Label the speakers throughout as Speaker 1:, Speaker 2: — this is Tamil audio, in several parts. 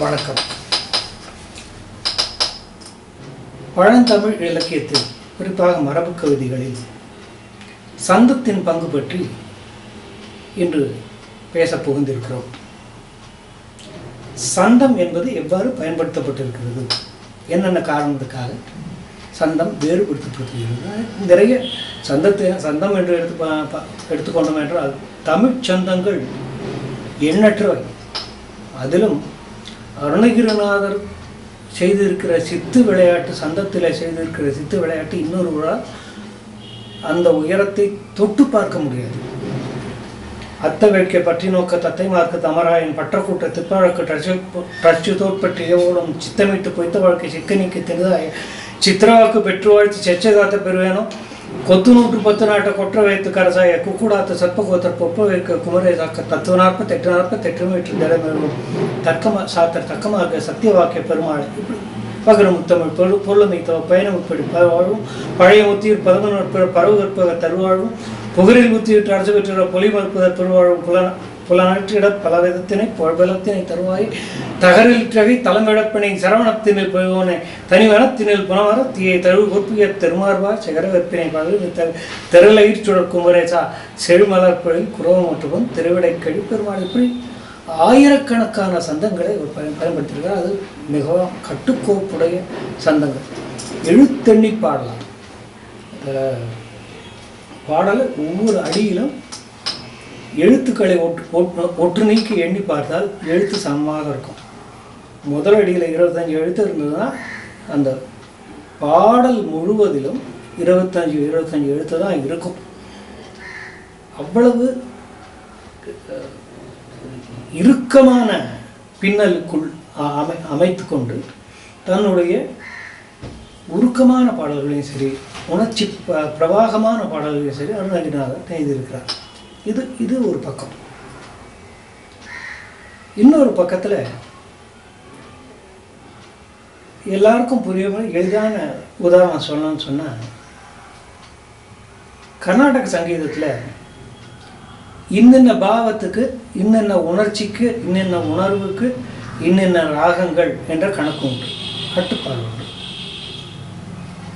Speaker 1: வணக்கம். பழந்தமிழ் இலக்கியத்தில் குறிப்பாக மரபு கவிதைகளில் சந்தத்தின் பங்கு பற்றி இன்று பேச புகுந்திருக்கிறோம். சந்தம் என்பது எவ்வாறு பயன்படுத்தப்பட்டிருக்கிறது, என்னென்ன காரணத்துக்காக சந்தம் வேறுபடுத்தப்படுகிறது. நிறைய சந்தம் என்று எடுத்துக்கொண்டோம் என்றால் தமிழ் சந்தங்கள் எண்ணற்றவை. அதிலும் அருணகிரிநாதர் செய்திருக்கிற சித்து விளையாட்டு, சந்தத்தில் செய்திருக்கிற சித்து விளையாட்டு இன்னொரு விழா அந்த உயரத்தை தொட்டு பார்க்க முடியாது. அத்த வேட்கை பற்றி நோக்க தத்தை மார்க்க தமராயன் பற்றக்கூட்ட திப்பழக்கு டச்சு தோற்பற்றி எவோடும் சித்தமிட்டு பொய்த்த வாழ்க்கை சிக்கனிக்கு தினதாய சித்திரவாக்கு பெற்று வாழ்த்து செச்சை காத்த பெறுவேனும் கொத்து நூற்று 10 நாட்டை கொற்ற வைத்து கரசாய குக்குடாத்த சற்பகோத்தர் பொப்ப வைக்க குமரை சாக்க தத்துவ 48 மீட்டர் திடமெழும் சாத்தர் தக்கமாக சத்திய வாக்கிய பெருமாள் இப்படி பகர முத்தமிழ் பொருளமை பயணம் இப்படி வாழும் பழைய முத்தியில் 11 பரவு கற்பக தருவாழும் புகரில் முத்தியிட்டு அரசு பெற்ற பொலி மறுப்பதற் பெருவாழும் புலனற்றிட பல விதத்தினை பலத்தினை தருவாய் தகரில் தகை தலைமிழப்பினை சரவணத்தினில் பெறுவோனே தனிவனத்தினில் புனவர தீயை தழுவு கொப்பிய தெருமார்வாய் சிகர வெப்பினை பகல் தெருளயிற் சுழற் குமரேசா செழுமலர்பொழில் குரோம் மற்றும் திருவிடை கழி பெருமாள் இப்படி ஆயிரக்கணக்கான சந்தங்களை பயன்படுத்தியிருக்கிறார். அது மிகவும் கட்டுக்கோப்புடைய சந்தங்கள். எழுத்தெண்ணி பாடலாம். பாடலை ஒவ்வொரு அடியிலும் எழுத்துக்களை ஒற்று நீக்கி எண்ணி பார்த்தால் எழுத்து சமமாக இருக்கும். முதல் அடியில் 25 எழுத்து இருந்ததுன்னா அந்த பாடல் முழுவதிலும் 25 எழுத்து தான் இருக்கும். அவ்வளவு இறுக்கமான பின்னலுக்குள் அமைத்து கொண்டு தன்னுடைய உருக்கமான பாடல்களையும் சரி, உணர்ச்சி பிரவாகமான பாடல்களையும் சரி அருணகிரிநாதர் செய்திருக்கிறார். இது ஒரு பக்கம். இன்னொரு பக்கத்தில் எல்லாருக்கும் புரிய எளிதான உதாரணம் சொல்லணும்னு சொன்னால், கர்நாடக சங்கீதத்தில் இன்னென்ன பாவத்துக்கு, இன்னென்ன உணர்ச்சிக்கு, இன்னென்ன உணர்வுக்கு, இன்னென்ன ராகங்கள் என்ற கணக்கு உண்டு, கட்டுப்பாடு உண்டு.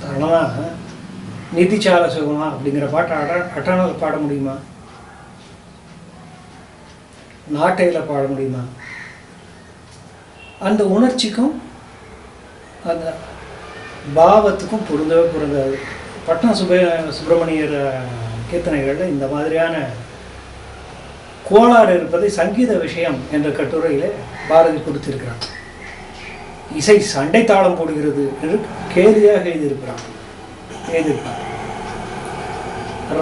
Speaker 1: காரணமாக நிதிச்சால சுகமா அப்படிங்கிற பாட்டை அட்டானால் பாட முடியுமா? நாட்டையில் பாட முடியுமா? அந்த உணர்ச்சிக்கும் அந்த பாவத்துக்கும் பொருந்தாது. பட்னம் சுப்பிரமணியர் கீர்த்தனைகளில் இந்த மாதிரியான கோளாறு இருப்பதை சங்கீத விஷயம் என்ற கட்டுரையில் பாரதி கொடுத்திருக்கிறார். இசை சண்டை தாளம் போடுகிறது என்று கேலியாக எழுதியிருக்கிறார்.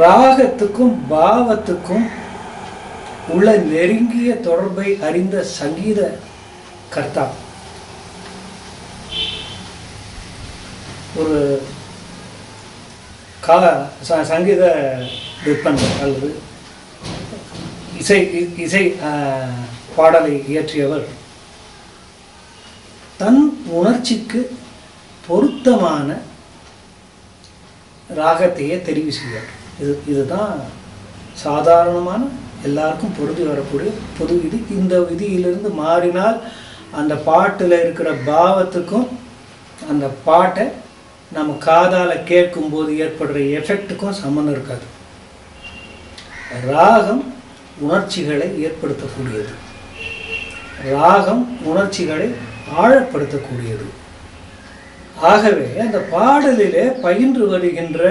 Speaker 1: ராகத்துக்கும் பாவத்துக்கும் உள்ள நெருங்கிய தொடர்பை அறிந்த சங்கீத கர்த்தா ஒரு சங்கீத விற்பனை அல்லது இசை பாடலை இயற்றியவர் தன் உணர்ச்சிக்கு பொருத்தமான ராகத்தையே தெரிவு செய்வார். இதுதான் சாதாரணமான எல்லாருக்கும் பொருந்தி வரக்கூடிய பொது விதி. இந்த விதியிலிருந்து மாறினால் அந்த பாட்டில் இருக்கிற பாவத்துக்கும் அந்த பாட்டை நம்ம காதால் கேட்கும்போது ஏற்படுற எஃபெக்டுக்கும் சம்மந்தம் இருக்காது. ராகம் உணர்ச்சிகளை ஏற்படுத்தக்கூடியது. ராகம் உணர்ச்சிகளை ஆழப்படுத்தக்கூடியது. ஆகவே அந்த பாடலிலே பயின்று வருகின்ற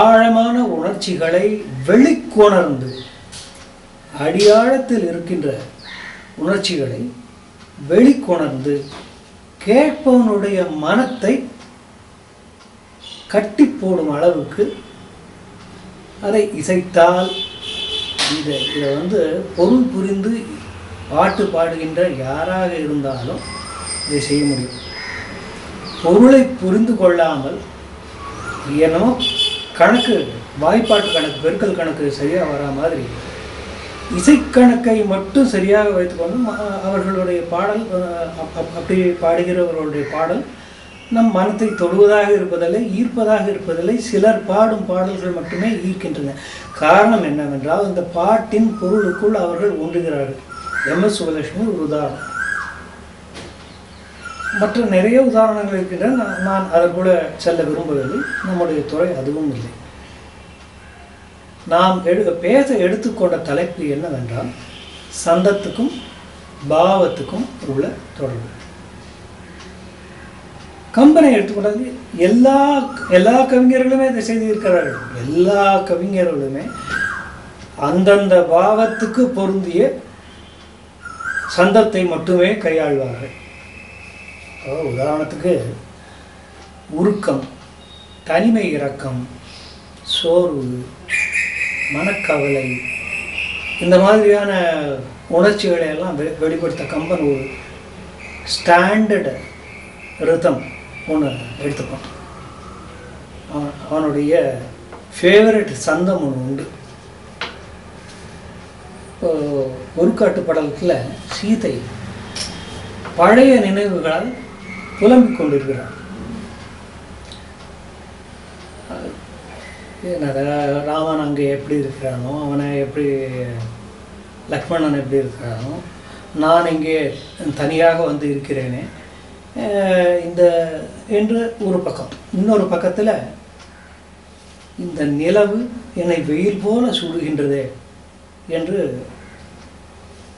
Speaker 1: ஆழமான உணர்ச்சிகளை வெளிக்கொணர்ந்து, அடியாழத்தில் இருக்கின்ற உணர்ச்சிகளை வெளிக்கொணர்ந்து கேட்பவனுடைய மனத்தை கட்டி போடும் அளவுக்கு அதை இசைத்தால் இதை பொருள் புரிந்து பாட்டு பாடுகின்ற யாராக இருந்தாலும் இதை செய்ய முடியும். பொருளை புரிந்து கொள்ளாமல் என்னமோ கணக்கு, வாய்ப்பாட்டு கணக்கு, பெருக்கல் கணக்கு சரியாக வரா மாதிரி இசைக்கணக்கை மட்டும் சரியாக வைத்துக்கொண்டு அவர்களுடைய பாடல், அப்படி பாடுகிறவர்களுடைய பாடல் நம் மனத்தை தொடுவதாக இருப்பதில்லை, ஈர்ப்பதாக இருப்பதில்லை. சிலர் பாடும் பாடல்கள் மட்டுமே ஈர்க்கின்றன. காரணம் என்னவென்றால் இந்த பாட்டின் பொருளுக்குள் அவர்கள் ஒன்றுகிறார்கள். எம்.எஸ். சுவலட்சுமி ஒரு உதாரணம். மற்ற நிறைய உதாரணங்கள் இருக்கின்றன. நான் அதற்குள்ள செல்ல விரும்பவில்லை. நம்முடைய துறை அதுவும் இல்லை. நாம் பேச எடுத்துக்கொண்ட தலைப்பு என்னவென்றால் சந்தத்துக்கும் பாவத்துக்கும் உள்ள தொடர்பு. கம்பனை எடுத்துக்கொண்டால் எல்லா கவிஞர்களுமே இதை செய்திருக்கிறார்கள். எல்லா கவிஞர்களுமே அந்தந்த பாவத்துக்கு பொருந்திய சந்தத்தை மட்டுமே கையாள்வார்கள். உதாரணத்துக்கு உருக்கம், தனிமை, இரக்கம், சோர்வு, மனக்கவலை, இந்த மாதிரியான உணர்ச்சிகளை எல்லாம் வெளிப்படுத்த கம்பன் ஒரு ஸ்டாண்டர்டு ரிதம் ஒன்று எடுத்துப்பான். அவனுடைய ஃபேவரட் சந்தம் ஒன்று உண்டு. இப்போ ஒருக்காட்டு படலத்தில் சீதை பழைய நினைவுகளால் புலம்பிக் கொண்டிருக்கிறார். ராமன் அங்கே எப்படி இருக்கிறானோ, அவனை எப்படி லக்ஷ்மணன் எப்படி இருக்கிறானோ, நான் இங்கே தனியாக வந்து இருக்கிறேனே இந்த என்று ஒரு பக்கம். இன்னொரு பக்கத்தில் இந்த நிலவு என்னை வெயில் போல சுடுகின்றதே என்று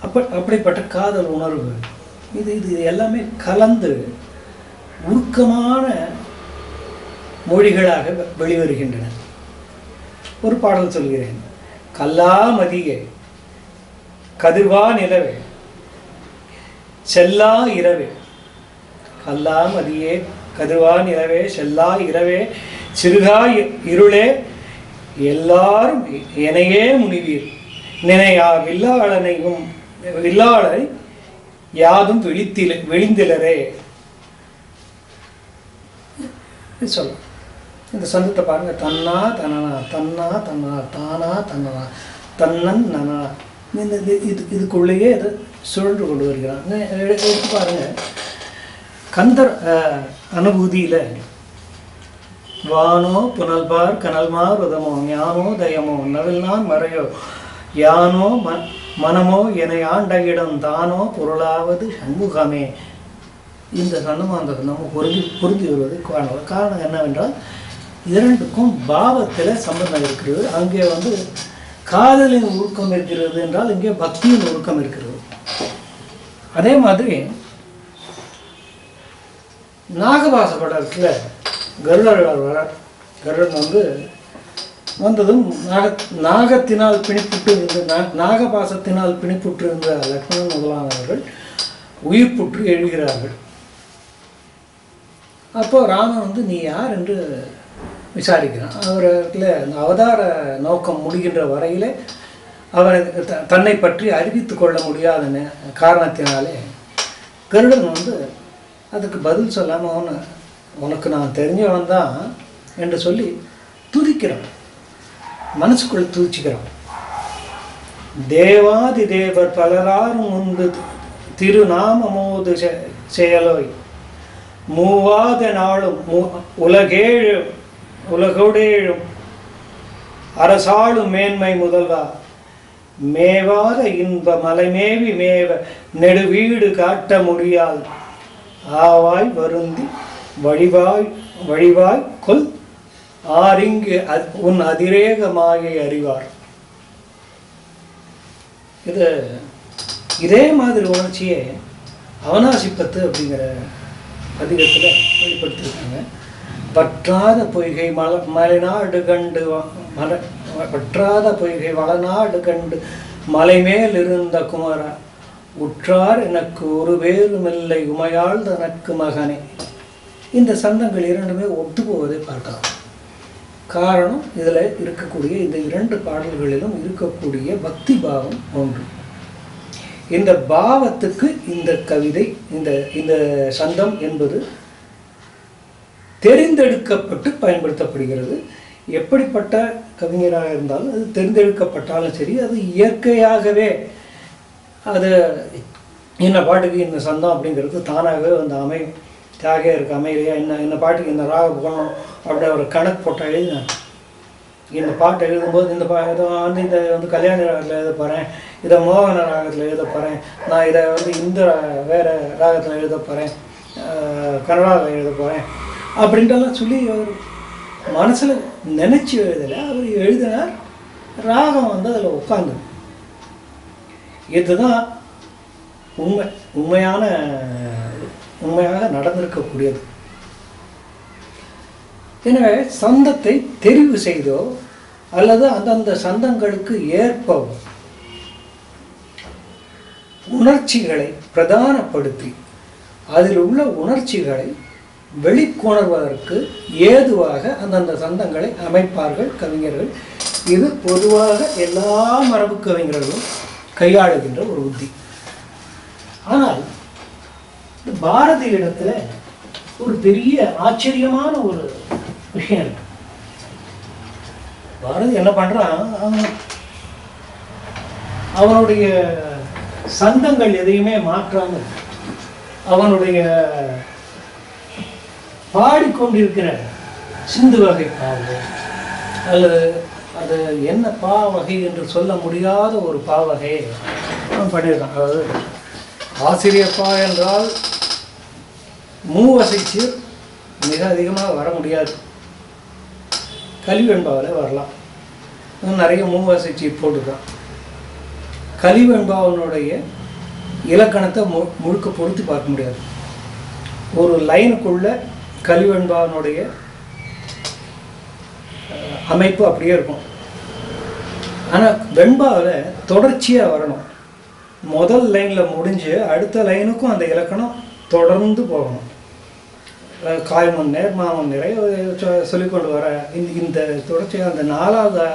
Speaker 1: அப்படிப்பட்ட காதல் உணர்வு இது எல்லாமே கலந்து உருக்கமான மொழிகளாக வெளிவருகின்றன. ஒரு பாடல் சொல்கிறேன். கல்லா மதியே கதிர்வா நிலவே செல்லா இரவே, கல்லா மதியே கதிர்வா நிலவே செல்லா இரவே சிறுகா இருளே எல்லாரும் எனையே முனிவீர் நினையா வில்லாளை யாதும் விழிந்திலரே சொல்ல. இந்த சந்தத்தை பாருங்க. தன்னா தனனா தன்னா தன்னா தானா தன்னனா தன்னன் நனா இதுக்குள்ளேயே இது சுழன்று கொண்டு வருகிறாங்க. எடுத்து பாருங்க. கந்தர் அனுபூதியில் வானோ புனல்பார் கனல்மார் உதமோ ஞானோ தயமோ நவில்நான் மறையோ யானோ மனமோ என ஆண்ட இடம் தானோ பொருளாவது சண்முகமே. இந்த சந்தமானது நம்ம பொருந்தி வருவது காரணம் என்னவென்றால் இரண்டுக்கும் பாவத்தில் சம்பந்தம் இருக்கிறது. அங்கே காதலின் உருக்கம் இருக்கிறது என்றால் இங்கே பக்தியின் உருக்கம் இருக்கிறது. அதே மாதிரி நாகபாச படத்தில் கருடன் வந்ததும் நாகத்தினால் பிணிப்புற்று இருந்த நாகபாசத்தினால் பிணிப்புற்று இருந்த லக்ஷ்மணன் முதலானவர்கள் உயிர் புற்று எழுகிறார்கள். அப்போ ராமன் நீ யார் என்று விசாரிக்கிறான். அவரிடத்துல அந்த அவதார நோக்கம் முடிகின்ற வரையிலே அவரை தன்னை பற்றி அறிவித்து கொள்ள முடியாத காரணத்தினாலே கருடன் அதுக்கு பதில் சொல்லாமல் உனக்கு நான் தெரிஞ்சவன் தான் என்று சொல்லி துதிக்கிறான். மனசுக்குள் துதிச்சுக்கிறான். தேவாதி தேவர் பலராரும் முன்பு திருநாமமோது செயலோய் மூவாத நாளும் உலகோடேழும் அரசாளும் மேன்மை முதல்வா மேவாத இன்ப மலைமேவி மேவ நெடுவீடு காட்ட முடியால் ஆவாய் வருந்தி வழிவாய் கொல் ஆரிங்கு உன் அதிரேக மாயை அறிவார். இதே மாதிரி உணர்ச்சியே அவனாசிப்பத்து அப்படிங்கிற பதிகத்தில் வெளிப்படுத்தியிருக்காங்க. பற்றாத பொய்கை மலைநாடு கண்டு பற்றாத பொய்கை வளநாடு கண்டு மலைமேல் இருந்த குமரா உற்றார் எனக்கு ஒரு பேருமில்லை உமையாள் தனக்கு மகனே. இந்த சந்தங்கள் இரண்டுமே ஒத்து போவதை பார்க்கலாம். காரணம் இதில் இருக்கக்கூடிய இந்த இரண்டு பாடல்களிலும் இருக்கக்கூடிய பக்தி பாவம் ஒன்று. இந்த பாவத்துக்கு இந்த கவிதை இந்த சந்தம் என்பது தெரிந்தெடுக்கப்பட்டு பயன்படுத்தப்படுகிறது. எப்படிப்பட்ட கவிஞராக இருந்தாலும் அது தெரிந்தெடுக்கப்பட்டாலும் சரி, அது இயற்கையாகவே அது இந்த பாட்டுக்கு இந்த சந்தம் அப்படிங்கிறது தானாகவே அமையும். தியாகே இருக்கு அமையிலையா இந்த பாட்டுக்கு இந்த ராக போகணும் அப்படி ஒரு கணக்கு போட்டால் எழுதினாங்க. இந்த பாட்டு எழுதும்போது இதை கல்யாண ராகத்தில் எழுத போகிறேன், இதை மோகன ராகத்தில் எழுத போகிறேன், நான் இதை இந்த வேறு ராகத்தில் எழுத போகிறேன் கன்னடாவில் எழுத போகிறேன் அப்படின்ட்டுலாம் சொல்லி அவர் மனசில் நினச்சி எழுதலை. அவர் எழுதினார், ராகம் வந்து அதில் உட்காந்து. இதுதான் உண்மையாக நடந்திருக்கக்கூடியது. எனவே சந்தத்தை தெரிவு செய்தோ அல்லது அந்தந்த சந்தங்களுக்கு ஏற்பவோ உணர்ச்சிகளை பிரதானப்படுத்தி அதில் உள்ள உணர்ச்சிகளை வெளிக்கொணர்வதற்கு ஏதுவாக அந்தந்த சந்தங்களை அமைப்பார்கள் கவிஞர்கள். இது பொதுவாக எல்லா மரபு கவிஞர்களும் கையாளுகின்ற ஒரு உத்தி. ஆனால் பாரதி இடத்துல ஒரு பெரிய ஆச்சரியமான ஒரு விஷயம் இருக்கு. பாரதி என்ன பண்றான், அவனுடைய சந்தங்கள் எதையுமே மாற்றாம அவனுடைய பாடிக்கொண்டிருக்கிற சிந்து வகை பாவு அல்லது அது என்ன பா வகை என்று சொல்ல முடியாத ஒரு பா வகையை அவன் பண்ணியிருக்கான். அதாவது ஆசிரியர் பா என்றால் மூவசைச்சு மிக அதிகமாக வர முடியாது. கலிவெண்பாவில் வரலாம், நிறைய மூவசைச்சி போட்டுருக்கான். கலிவெண்பாவனுடைய இலக்கணத்தை முழுக்க பொருத்தி பார்க்க முடியாது. ஒரு லைனுக்குள்ள கலிவெண்பாவனுடைய அமைப்பு அப்படியே இருக்கும். ஆனால் வெண்பாவில் தொடர்ச்சியாக வரணும். முதல் லைனில் முடிஞ்சு அடுத்த லைனுக்கும் அந்த இலக்கணம் தொடர்ந்து போகணும். காய்மண் நேர் மாமன் நிறை சொல்லிக்கொண்டு வர இந்த தொடர்ச்சியாக அந்த 4வது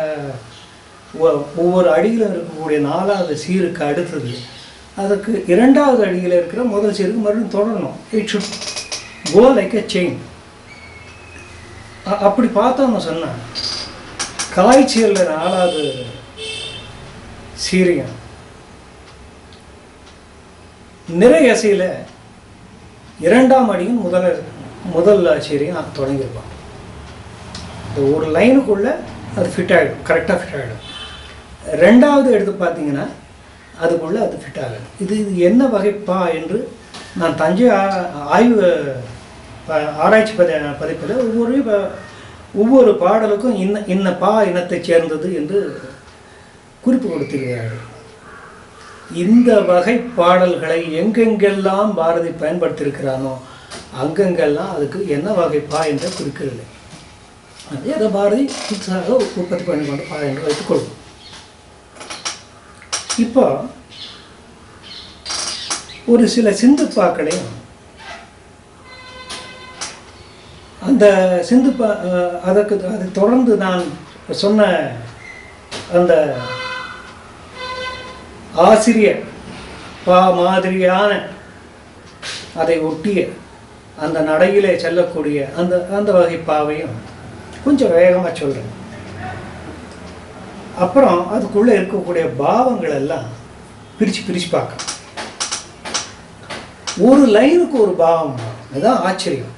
Speaker 1: ஒவ்வொரு அடியிலும் இருக்கக்கூடிய 4வது சீருக்கு அடுத்தது அதுக்கு 2வது அடியில் இருக்கிற முதல் சீருக்கு மறுபடியும் தொடரணும். It should go like a chain. அப்படி பார்த்தோம்னு சொன்னால் காய்ச்சலில் 4வது சீரியம் நிறையசையில் 2ஆம் அடியும் முதல் சீரியம் தொடங்கியிருப்பான். இந்த ஒரு லைனுக்குள்ளே அது ஃபிட் ஆகிடும், கரெக்டாக ஃபிட் ஆகிடும். 2வது எடுத்து பார்த்தீங்கன்னா அதுக்குள்ளே அது ஃபிட் ஆகணும். இது என்ன வகைப்பா என்று நான் தஞ்சை ஆய்வு ஆராய்ச்சி பதிப்பில் ஒவ்வொரு பாடலுக்கும் இன்ன பா இனத்தை சேர்ந்தது என்று குறிப்பு கொடுத்திருக்கிறார்கள். இந்த வகை பாடல்களை எங்கெங்கெல்லாம் பாரதி பயன்படுத்தியிருக்கிறானோ அங்கெங்கெல்லாம் அதுக்கு என்ன வகை பா என்ற குறிக்கவில்லை. அதை பாரதி புதுசாக உற்பத்தி பண்ணி கொண்டு பா என்று வைத்துக்கொள்வோம். இப்போ ஒரு சில சிந்துப்பாக்களையும் அந்த சிந்துப்பா அதை தொடர்ந்து நான் சொன்ன அந்த ஆசிரியர் பா மாதிரியான அதை ஒட்டிய அந்த நடையிலே செல்லக்கூடிய அந்த வகை பாவையும் கொஞ்சம் வேகமாக சொல்கிறேன். அப்புறம் அதுக்குள்ளே இருக்கக்கூடிய பாவங்கள் எல்லாம் பிரித்து பார்க்கணும். ஒரு லைனுக்கு ஒரு பாவம், அதுதான் ஆச்சரியம்.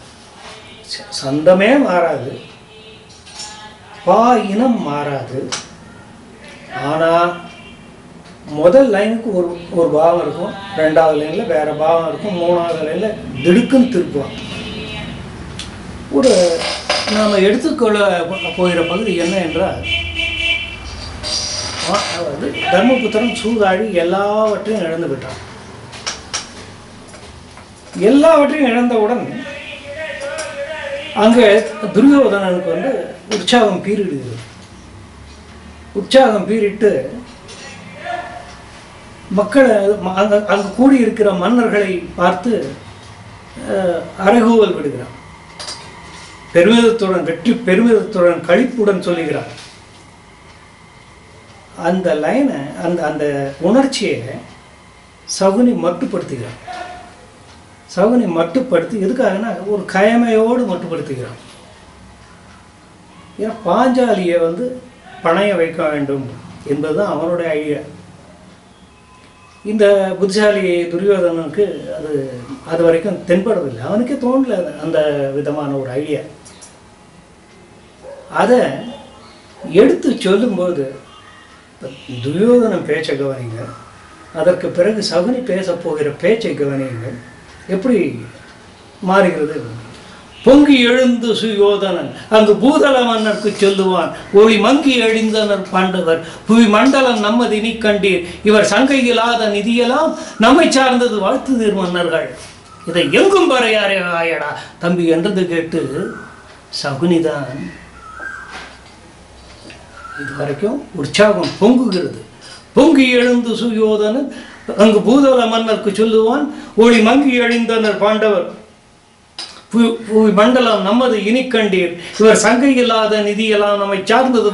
Speaker 1: சந்தமே மாறாது, பா இனம் மாறாது. ஆனால் முதல் லைனுக்கு ஒரு பாவம் இருக்கும், 2வது லைனில் வேறு பாவம் இருக்கும், 3வது லைனில் திடுக்குன்னு திருப்புவான். ஒரு நாம் எடுத்துக்கொள்ள போகிற பகுதி என்ன என்றால், அதாவது தர்மபுத்திரன் சூதாடி எல்லாவற்றையும் இழந்து விட்டான். எல்லாவற்றையும் இழந்தவுடன் அங்கே துரியோதனனுக்கு வந்து உற்சாகம் பீறிடுது. உற்சாகம் பீறிட்டு மக்கள் அங்கு கூடியிருக்கிற மன்னர்களை பார்த்து அறைகூவல் விடுகிறான். பெருமிதத்துடன் களிப்புடன் சொல்லுகிறான். அந்த லைனை அந்த உணர்ச்சியை சகுனி மட்டுப்படுத்துகிறான். சகுனி மட்டுப்படுத்தி எதுக்காகனா ஒரு கயமையோடு மட்டுப்படுத்துகிறான். ஏன்னா பாஞ்சாலியை வந்து பணைய வைக்க வேண்டும் என்பதுதான் அவனுடைய ஐடியா. இந்த புத்திசாலி துரியோதனனுக்கு அது வரைக்கும் தென்படவில்லை, அவனுக்கே தோணல அந்த விதமான ஒரு ஐடியா. அதை எடுத்து சொல்லும்போது துரியோதனன் பேச்சை கவனிங்க, அதற்கு பிறகு சகுனி பேச போகிற பேச்சை கவனியுங்கள். எப்படி மாறுகிறது. பொங்கி எழுந்து சுயோதனன் அங்கு பூதல மன்னர்க்கு சொல்லுவான், ஒளி மங்கி எழுந்தனர் பாண்டவர் புவி மண்டலம் நம்மது இனி கண்டீர், இவர் சங்கையில்லாத நிதியெல்லாம் நம்மை சார்ந்தது வாழ்த்துதீர் மன்னர்கள், இதை எங்கும் வரையாரே ஆயடா தம்பி என்றது கேட்டு சகுனிதான் இதுவரைக்கும் உற்சாகம் பொங்குகிறது. பொங்கி எழுந்து சுயோதனன் அங்கு பூதல மன்னர்க்கு சொல்லுவான், ஒளி மங்கி எழுந்தனர் பாண்டவர் மண்டலம் நமது இனி கண்டீர், இவர் சங்கை இல்லாத நிதியெல்லாம் நம்மை சார்ந்தது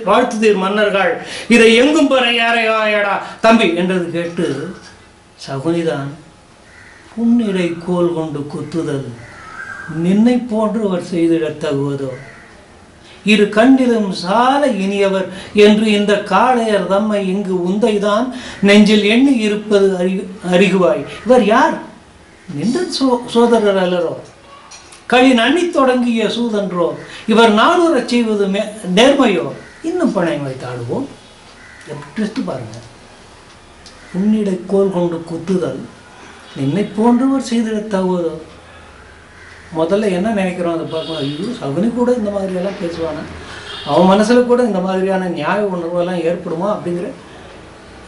Speaker 1: வாழ்த்துதீர் மன்னர்கள், இதை எங்கும் பறையாரையாயடா தம்பி என்றது கேட்டு சகுனிதான் புன்னிடை கோல் கொண்டு குத்துதல் நின்னை போன்றவர் செய்திடத் தகுவதோ, இரு கண்டிலும் சால இனியவர் என்று இந்த காளையர் தம்மை இங்கு உந்தைதான் நெஞ்சில் எண்ணி இருப்பது அறிகுவாய், இவர் யார் நின்ற சோதரர் அல்லரோ, களி நன்னி தொடங்கிய சூதன்றோ, இவர் நானூறச் செய்வது நேர்மையோ, இன்னும் பணம் வைத்தாடுவோம். எப்படி பாருங்க, உன்னிடை கோல் கொண்டு குத்துதல் நின்னை போன்றவர் செய்திட தகுவதோ. முதல்ல என்ன நினைக்கிறோம் அதை பார்க்கணும், ஐயோ சகுனி கூட இந்த மாதிரியெல்லாம் பேசுவானா, அவன் மனசில் கூட இந்த மாதிரியான நியாய உணர்வெல்லாம் ஏற்படுமா அப்படிங்கிற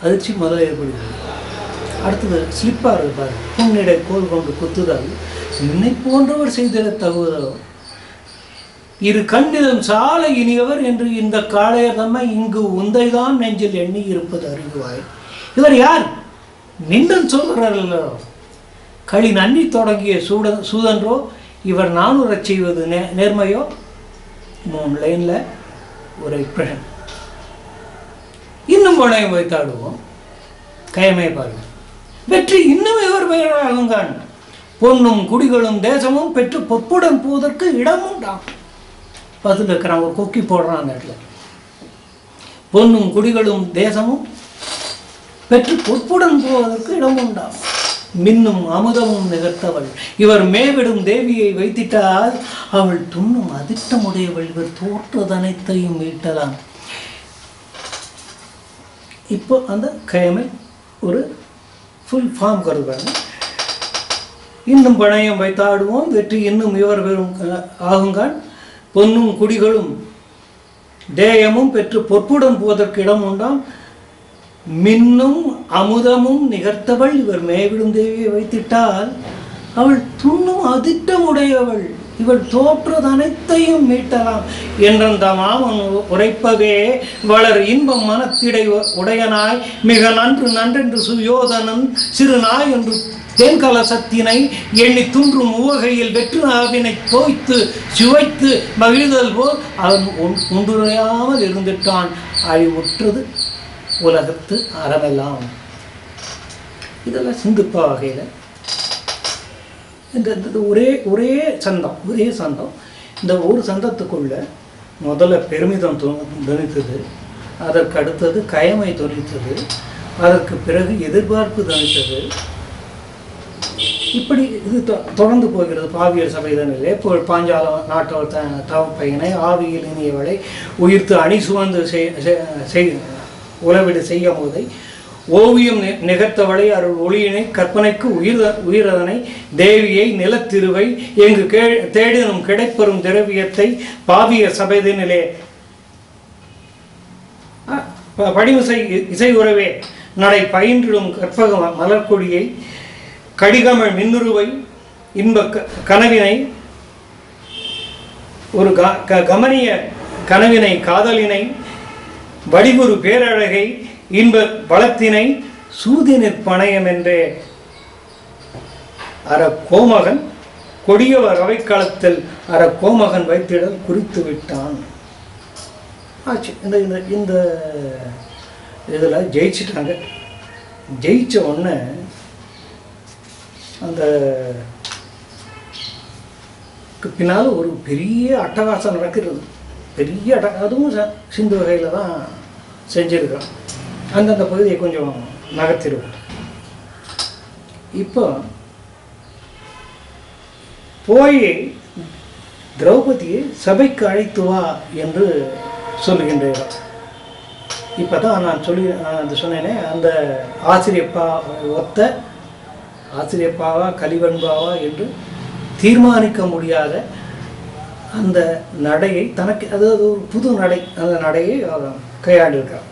Speaker 1: அதிர்ச்சி முதல்ல ஏற்படுகிறது. அடுத்தது ஸ்லிப்பாக இருப்பார், புன்னிடை கோல் கொண்டு குத்துதல் நின்னை போன்றவர் செய்திட தகுவதோ, இரு கண்ணிலும் சால இனியவர் என்று இந்த காளையர் தம்மை இங்கு உந்தைதான் நெஞ்சில் எண்ணி இருப்பது அறிகுவாய், இவர் யார் நின்றன் சொல்கிறாரல்லோ, களி நன்னி தொடங்கிய சூதன்றோ, இவர் நானூறச் செய்வது நேர்மையோ. 3 லைனில் ஒரு எக்ஸ்பிரஷன். இன்னும் பணையம் வைத்தாடுவோம். கயமை பாருங்க, வெற்றி இன்னும் இவர் பெயராகுங்கான், பொன்னும் குடிகளும் தேசமும் பெற்று பொப்புடன் போவதற்கு இடம் உண்டாம். பதில் இருக்கிறான், ஒரு கொக்கி போடுறான் அந்த இடத்துல. பொன்னும் குடிகளும் தேசமும் பெற்று பொப்புடன் போவதற்கு இடம் உண்டாம், மின்னும் அமுதமும் நிகழ்த்தவள், இவர் மேவிடும் தேவியை வைத்திட்டால் அவள் துண்ணும் அதிர்ஷ்டமுடையவள், இவர் தோற்றதனைத்தையும் மீட்டலாம். இப்போ அந்த கயமை ஒரு ஃபுல் ஃபார்ம் கருதுறாங்க. இன்னும் பணையம் வைத்தாடுவோம், வெற்றி இன்னும் இவர் பெறும் ஆகுங்கான், பொன்னும் குடிகளும் தேயமும் பெற்று பொற்புடன் போவதற்கு இடம் உண்டாம், மின்னும் அமுதமும் நிகர்த்தவள், இவர் மேவிடும் தேவியை வைத்திட்டால் அவள் துண்ணும் அதிட்டமுடையவள், இவள் தோற்றது அனைத்தையும் மீட்டலாம் என்றந்த மாமன் உரைப்பவே வளர் இன்பம் மனத்திடை உடையனாய் மிக நன்றென்று சுயோதனன் சிறு நாய் என்று தேன்கலசத்தினை எண்ணி துன்றும் உவகையில் வெற்று ஆவினை தோய்த்து சுவைத்து மகிழ்தல் போல் அவன் உண்டுரையாமல் இருந்துட்டான், அழிவுற்றது உலகத்து அறமெல்லாம். இதெல்லாம் சிந்துப்பா வகையில் இந்த ஒரே சந்தம். இந்த ஒரு சந்தத்துக்குள்ள முதல்ல பெருமிதம் துணித்தது, அதற்கு அடுத்தது கயமை துணித்தது, அதற்கு பிறகு எதிர்பார்ப்பு துணித்தது. இப்படி இது தொடர்ந்து போகிறது. பாவியர் சபைதனிலே பாஞ்சால நாட்டவர் தவப்பையனை ஆவியில் இனியவளை உயிர்த்து அணி சுமந்து உளவிடு செய்ய போதை ஓவியம் நிகழ்த்தவளை அருள் ஒளியினை கற்பனைக்கு உயிரதனை தேவியை நிலத்திருவை எங்கு தேடினும் கிடைப்பெறும் திரவியத்தை பாவியர் சபைதனிலே படிமிசை இசை உறவே நடை பயின்றிடும் கற்பக மலர்கொடியை கடிகமழ் மின்னுருவை இன்ப கனவினை ஒரு கமனிய கனவினை காதலினை வடிவுறு பேரழகை இன்ப பலத்தினை சூதினிற் பணையம் என்றே அற கோமகன் கொடியவர் அவைக்களத்தில் அற கோமகன் வைத்திடல் குறித்து விட்டான். ஆச்சு. இந்த இதில் ஜெயிச்சிட்டாங்க. ஜெயிச்ச உடனே அந்த பின்னால் ஒரு பெரிய அட்டகாசம் நடக்கிறது. பெரிய அதுவும் சிந்து வகையில் தான் செஞ்சிருக்கிறோம். அந்தந்த பகுதியை கொஞ்சம் நகர்த்திடுவோம். இப்போ போய் திரௌபதியை சபைக்கு அழைத்து வா என்று சொல்லுகின்றேன். இப்போ தான் நான் சொன்னேனே, அந்த ஆசிரியப்பா ஒத்த ஆசிரியப்பாவா கலிவன்பாவா என்று தீர்மானிக்க முடியாத அந்த நடையை தனக்கு, அதாவது ஒரு புது நடை, அந்த நடையை கையாண்டிருக்கிறார்.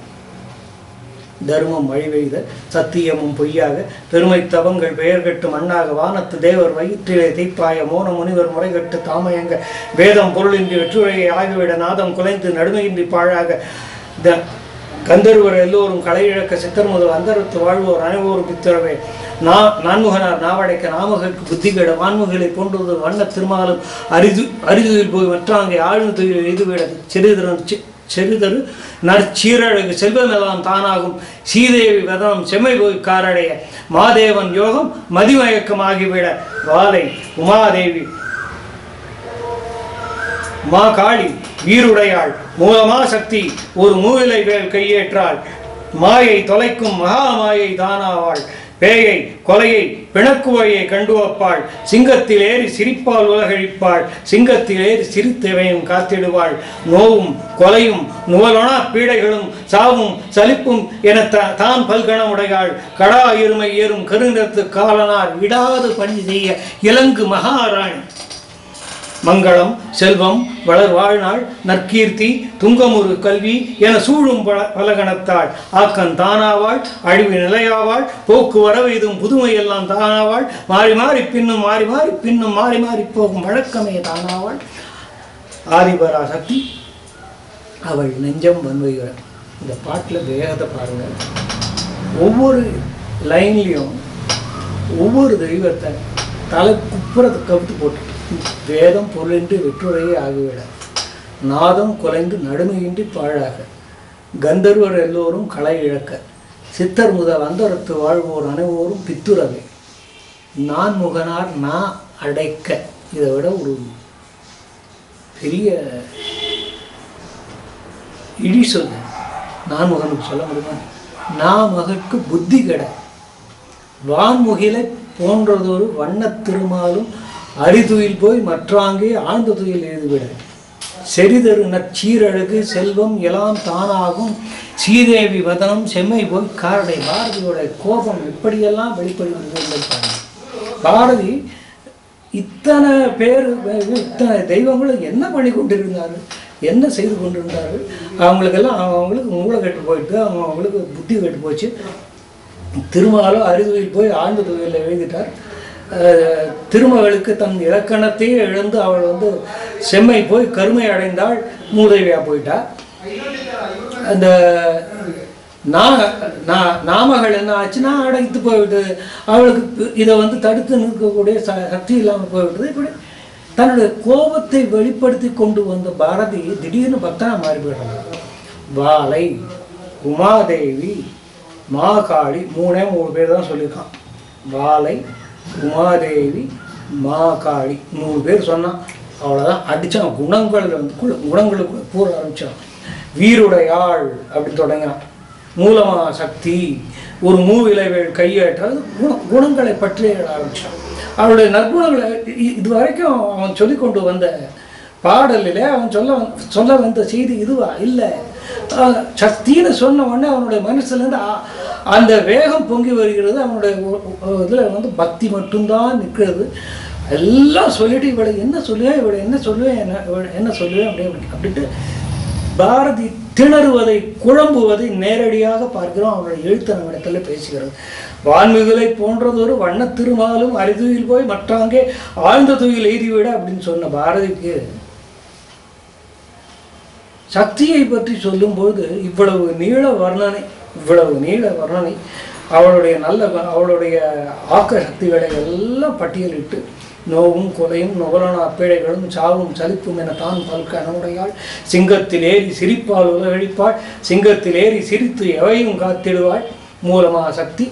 Speaker 1: தர்மம் மழை பெய்த சத்தியமும் பொய்யாக பெருமை தவங்கள் பெயர் கட்டு மண்ணாக வானத்து தேவர் வயிற்றிலே தீப்பாய மோன முனிவர் முறைகட்டு தாமயங்க வேதம் பொருளின்றி வெற்றுரையை ஆகிவிட நாதம் குலைந்து நடுமையின்றி பாழாக கந்தர்வர் எல்லோரும் களை இழக்க சித்தர் முதல் அந்தரத்து வாழ்வோர் அனைவோரும் பித்தரவே நான்முகனார் நாவடைக்க நாமகற்கு புத்திகேட வான்முகளை போன்றது வண்ண திருமாலும் அரிதுவில் போய் மற்றாங்கே ஆழ்ந்த துயில் எய்துவிட செருதரு நற்சீரழகு செல்வமெல்லாம் தானாகும் சீதேவி வதனம் செம்மை போய் காரடைய மாதேவன் யோகம் மதிமயக்கமாகிவிட வாலை உமாதேவி மா காளி வீருடையாள் மூலமா சக்தி ஒரு மூவிலை வேல் கையேற்றாள் மாயை தொலைக்கும் மகாமாயை தானாவாள் பேயை கொலையை பிணக்குவையை கண்டு வைப்பாள் சிங்கத்தில் ஏறி சிரிப்பால் உலகழிப்பாள் சிங்கத்தில் ஏறி சிரித்தவையும் காத்திடுவாள் நோவும் கொலையும் நுவலொனா பீடைகளும் சாவும் சலிப்பும் என தான் பல்கணமுடையாள் கடா இருமை ஏறும் கருநிறத்து காலனார் விடாது பணி செய்ய இலங்கு மகாராணி மங்களம் செல்வம் வளர் வாழ்நாள் நற்கீர்த்தி துங்கமுறு கல்வி என சூழும் பலகணத்தாள் ஆக்கன் தானாவாள் அழிவு நிலையாவாள் போக்கு வரவெய்தும் புதுமை எல்லாம் தானாவாள் மாறி மாறி பின்னும் மாறி மாறி போகும் வழக்கமே தானாவாள் ஆதிபரா சக்தி அவள் நெஞ்சம் வன்மைகிற. இந்த பாட்டில் வேகத்தை பாருங்க. ஒவ்வொரு லைன்லையும் ஒவ்வொரு தெய்வத்தை தலை குப்புறத்தை கவித்து போட்டு வேதம் பொருளின்றி வெற்றுரையே ஆகிவிட நாதம் குலைந்து நடுமையின்றி பாழாக கந்தர்வர் எல்லோரும் களை இழக்க சித்தர் முதல் அந்தரத்து வாழ்வோர் அனைவோரும் பித்துரவை நான்முகனார் அடைக்க. இதை விட ஒரு பெரிய இடி சொல்லு நான்முகனுக்கு சொல்ல முடியுமா? நாமகற்கு புத்தி கெட வான்முகிலை போன்றதொரு வண்ண திருமாலும் அரிதுயில் போய் மற்றாங்கே ஆழ்ந்த துயில் எழுதிவிட செறிதரு நற்சீரழகு செல்வம் எல்லாம் தானாகும் சீதேவி வதனம் செம்மை போய் காரடை. பாரதியோட கோபம் எப்படியெல்லாம் வெளிப்படுகிறது. பாரதி இத்தனை பேர் இத்தனை தெய்வங்களும் என்ன பண்ணி கொண்டிருந்தார்கள், என்ன செய்து கொண்டிருந்தார்கள்? அவங்களுக்கு மூளை கெட்டு போயிட்டு அவங்களுக்கு புத்தி கெட்டு போச்சு. திருமாலும் அரிதுயில் போய் ஆழ்ந்த துயிலில் எழுதிட்டார். திருமகளுக்கு தன் இலக்கணத்தையே இழந்து அவள் செம்மை போய் கருமை அடைந்தாள், மூதேவியா போயிட்டா. அந்த நாமகள் என்ன ஆச்சுன்னா அடைத்து போய்விட்டு அவளுக்கு இதை தடுத்து நிற்கக்கூடிய சக்தி இல்லாமல் போய்விட்டது. இப்படி தன்னுடைய கோபத்தை வெளிப்படுத்தி கொண்டு வந்த பாரதி திடீர்னு பக்தனா மாறி போயிட்டாங்க. வாலை உமாதேவி மாகாளி மூணு பேர் தான் சொல்லியிருக்கான். வாலை உமாதேவி மாகாளி 3 பேர் சொன்னான். அவ்வளோதான் அடித்தான். குணங்களுக்கு கூற ஆரம்பித்தான். வீருடையாள் அப்படின்னு தொடங்கினான். மூலமா சக்தி ஒரு மூவிலைகள் கையேற்றது குணங்களை பற்றி ஆரம்பித்தான். அவருடைய நற்குணங்களை இது வரைக்கும் அவன் சொல்லி கொண்டு வந்த பாடலில் அவன் சொல்ல வந்த செய்தி இதுவா இல்லை. சக்தின்னு சொன்ன உடனே அவனுடைய மனசுலேருந்து அந்த வேகம் பொங்கி வருகிறது. அவனுடைய இதில் பக்தி மட்டும்தான் நிற்கிறது. எல்லாம் சொல்லிட்டு இவளை என்ன சொல்லுவேன் அப்படின்ட்டு பாரதி திணறுவதை குழம்புவதை நேரடியாக பார்க்கிறோம். அவனுடைய எழுத்து நம்ம இடத்துல பேசுகிறது. வான்மிகுலை போன்றதொரு வண்ண திருமாலும் அரிதுயில் போய் மற்றாங்கே ஆழ்ந்த துயில் எய்திவிட அப்படின்னு சொன்ன பாரதிக்கு சக்தியை பற்றி சொல்லும்போது இவ்வளவு நீள வர்ணனை அவளுடைய ஆக்க சக்திகளை எல்லாம் பட்டியலிட்டு நோவும் கொலையும் நுகலான அப்பேடைகளும் சாவும் சலிப்பும் என தான் பல்கணமுடையாள் சிங்கத்தில் ஏறி சிரிப்பால் உலகழிப்பாள் சிங்கத்தில் ஏறி சிரித்து எவையும் காத்திடுவாள் மூலமா சக்தி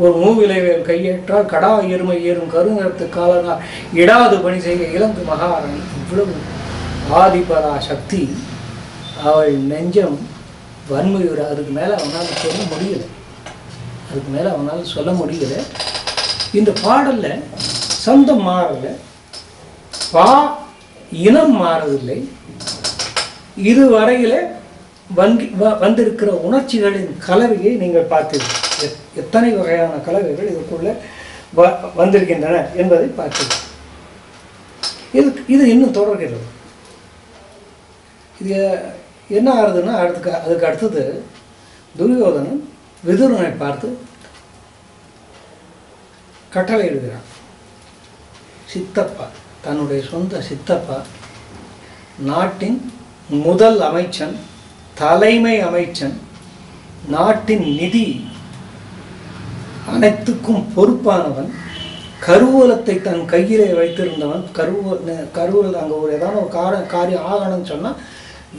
Speaker 1: ஒரு மூவிலைவேல் கையேற்றால் கடா எருமை ஏறும் கருநிறத்து காலனார் இடாது பணி செய்ய இலங்கு மகாராணி. இவ்வளவு ஆதிபரா சக்தி அவள் நெஞ்சம் வன்முறை. அதுக்கு மேலே அவனால் சொல்ல முடியலை. இந்த பாடலில் சந்தம் மாறலை, இனம் மாறவில்லை. இதுவரையில் வந்திருக்கிற உணர்ச்சிகளின் கலவையை நீங்கள் பார்த்தீர்கள். எத்தனை வகையான கலவைகள் இதுக்குள்ளே வந்திருக்கின்றன என்பதை பார்த்தீர்கள். இது இன்னும் தொடர்கிறது. இது என்ன ஆகுதுன்னா அதுக்கு அடுத்தது துரியோதனன் விதுரனை பார்த்து கட்டளை எழுதுகிறான். சித்தப்பா, தன்னுடைய சொந்த சித்தப்பா, நாட்டின் முதல் அமைச்சன், தலைமை அமைச்சன், நாட்டின் நிதி அனைத்துக்கும் பொறுப்பானவன், கருவூலத்தை தன் கையிலே வைத்திருந்தவன். கருவூலம் அங்கே ஒரு ஏதாவது ஒரு காரியம் ஆகணும்னு சொன்னால்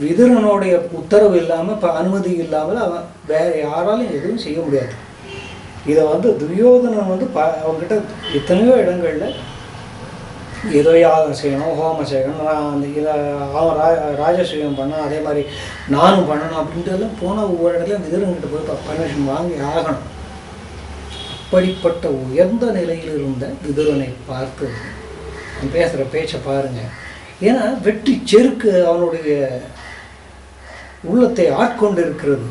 Speaker 1: விதுரனுடைய உத்தரவு இல்லாமல், இப்போ அனுமதி இல்லாமல் அவன் வேறு யாராலும் எதுவும் செய்ய முடியாது. இதை துரியோதனன் அவங்ககிட்ட எத்தனையோ இடங்களில் ஏதோ யாகம் செய்யணும், ஹோமம் செய்யணும், அந்த இதை அவன் ராஜசூயம் பண்ணணும், அதே மாதிரி நானும் பண்ணணும் அப்படின்றதெல்லாம் போனால் ஒவ்வொரு இடத்துல விதுரன்கிட்ட போய் பர்மிஷன் வாங்கி ஆகணும். அப்படிப்பட்ட உயர்ந்த நிலையில் இருந்த விதுரனை பார்த்து அவன் பேசுகிற பேச்சை பாருங்கள். ஏன்னா வெற்றி செருக்கு அவனுடைய உள்ளத்தை ஆட்கொண்டு இருக்கிறது.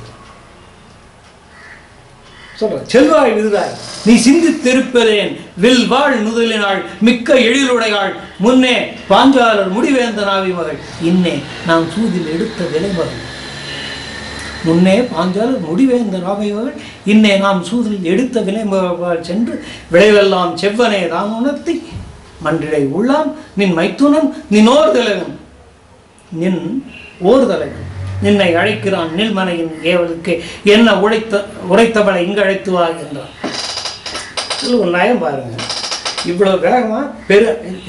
Speaker 1: சொல்ற, செல்வாய் விதுராய், நீ சிந்தித்திருப்பதேன் வில் வாழ் நுதலினாள் மிக்க எழிலுடையாள், முன்னே பாஞ்சாலர் முடிவேந்த நாவி மகள், இன்னே நாம் சூதில் எடுத்த விளைமகள். முன்னே பாஞ்சாலர் முடிவேந்த நாவி மகள், இன்னே நாம் சூதில் எடுத்த விளைமகள் சென்று விளைவெல்லாம் செவ்வனே தான் உணர்த்தி மன்றிடை உள்ளான் நின் மைத்துனன் நின் ஓர் தலைவன், நின் ஓர் தலைவன் நின்னை அழைக்கிறான் நில்மனையின் ஏவலுக்கு என்ன உரைத்தவளை இங்கு அழைத்து வா என்றான். ஒரு நயம் பாருங்க. இவ்வளோ வேகமாக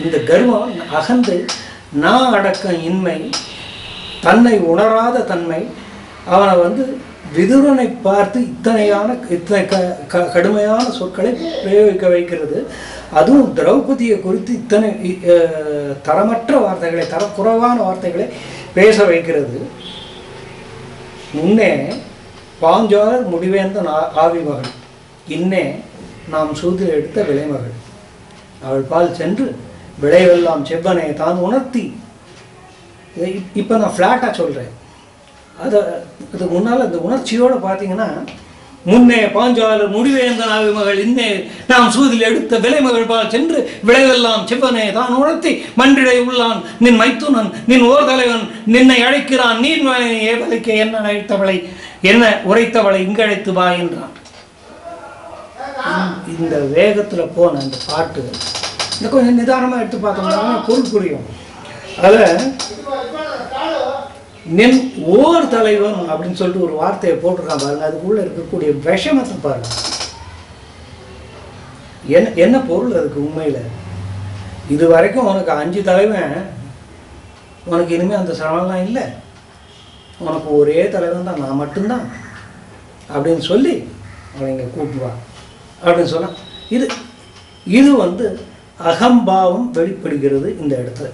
Speaker 1: இந்த கர்வம், அகந்தை, நான் அடக்கம் இன்மை, தன்னை உணராத தன்மை அவனை விதுரனை பார்த்து இத்தனை கடுமையான சொற்களை பிரயோகிக்க வைக்கிறது. அதுவும் திரௌபதியை குறித்து இத்தனை தரமற்ற வார்த்தைகளை, தரக்குறைவான வார்த்தைகளை பேச வைக்கிறது. முன்னே பாஞ்சாலர் முடிவேந்த ஆவி மகள், இன்னே நாம் சூதில் எடுத்த விளைமகள், அவள் பால் சென்று விளைவெல்லாம் செவ்வனை தான் உணர்த்தி. இப்போ நான் ஃப்ளாட்டாக சொல்கிறேன். அதுக்கு முன்னால் அந்த உணர்ச்சியோடு பார்த்தீங்கன்னா, முன்னே பாஞ்சாலர் முடிவேந்த நாவி மகள், இன்னே நாம் சூதில் எடுத்த விளைமகள் பால் சென்று விளைவெல்லாம் செவ்வனே தான் உணர்த்தி மன்றிடை உள்ளான் நின் மைத்துனன் நின் ஓர் தலைவன் நின்னை அழைக்கிறான் நீர் ஏவலுக்கு என்ன அழைத்தவளை என்ன உரைத்தவளை இங்கு அழைத்து வா என்றான். இந்த வேகத்தில் போன அந்த பாட்டு இந்த கொஞ்சம் நிதானமாக எடுத்து பார்த்தோம்னா பொருள் புரியும். அதில் நின் ஓர் தலைவன் அப்படின்னு சொல்லிட்டு ஒரு வார்த்தையை போட்டிருக்கான் பாருங்க. அதுக்குள்ள இருக்கக்கூடிய விஷமத்தை பாருங்க. என்ன பொருள் அதுக்கு உண்மையில்? இது வரைக்கும் உனக்கு 5 தலைவன், உனக்கு இனிமேல் அந்த சிரமம்லாம் இல்லை, உனக்கு ஒரே தலைவன் தான், நான் மட்டும்தான் அப்படின்னு சொல்லி அவனை இங்கே கூட்டுவான் அப்படின்னு சொன்னான். இது அகம்பாவம் வெளிப்படுகிறது இந்த இடத்துல.